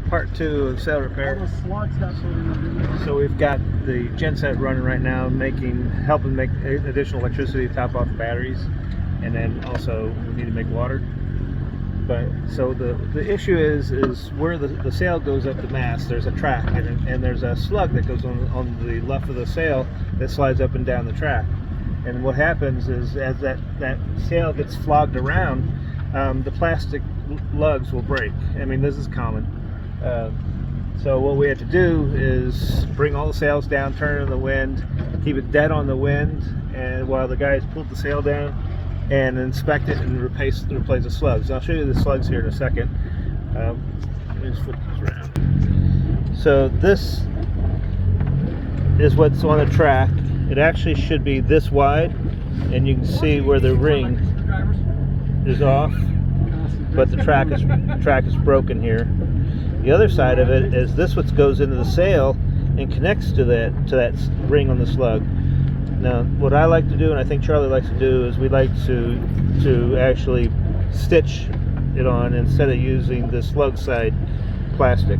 Part 2 of sail repair. So we've got the genset running right now, helping make additional electricity to top off the batteries, and then also we need to make water. But so the issue is where the sail goes up the mast. There's a track, and there's a slug that goes on the left of the sail that slides up and down the track. And what happens is, as that sail gets flogged around, the plastic lugs will break. I mean, this is common. So what we have to do is bring all the sails down, turn it in the wind, keep it dead on the wind, and while the guys pull the sail down and inspect it and replace the slugs. I'll show you the slugs here in a second. Let me just flip this around. So this is what's on the track. It actually should be this wide, and you can see where the ring is off, but the track is broken here. The other side of it is this, what goes into the sail and connects to that ring on the slug. Now, what I like to do, and I think Charlie likes to do, is we like to actually stitch it on instead of using the slug side plastic.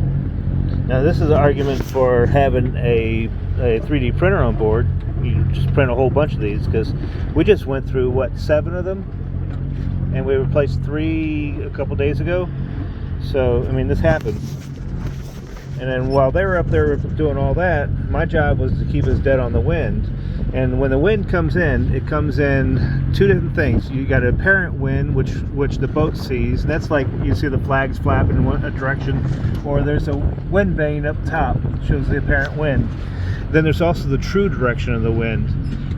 Now, this is an argument for having a 3D printer on board. You just print a whole bunch of these, because we just went through, what, 7 of them? And we replaced 3 a couple days ago. So, I mean, this happens. And then while they were up there doing all that, my job was to keep us dead on the wind. And when the wind comes in, it comes in 2 different things. You got a apparent wind, which the boat sees. And that's like you see the flags flapping in one direction, or there's a wind vane up top that shows the apparent wind. Then there's also the true direction of the wind.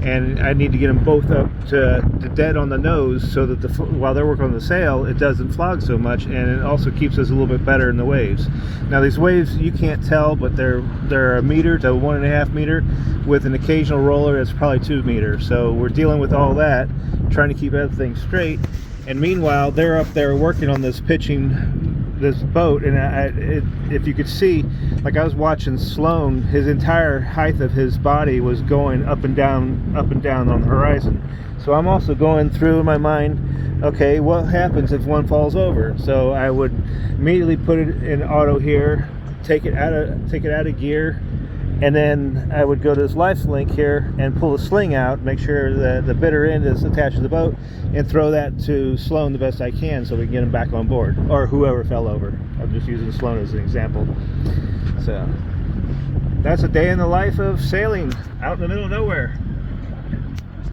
And I need to get them both up to dead on the nose, so that while they're working on the sail, it doesn't flog so much, and it also keeps us a little bit better in the waves. Now, these waves, you can't tell, but they're 1 meter to 1.5 meter, with an occasional roller that's probably 2 meters. So we're dealing with all that, trying to keep everything straight. And meanwhile, they're up there working on this this boat, and if you could see, like I was watching Sloan, his entire height of his body was going up and down on the horizon. So I'm also going through in my mind, okay, what happens if one falls over? So I would immediately put it in auto here, take it out of gear, and then I would go to this life link here and pull the sling out, make sure that the bitter end is attached to the boat, and throw that to Sloan the best I can so we can get him back on board, or whoever fell over. I'm just using Sloan as an example. So that's a day in the life of sailing out in the middle of nowhere.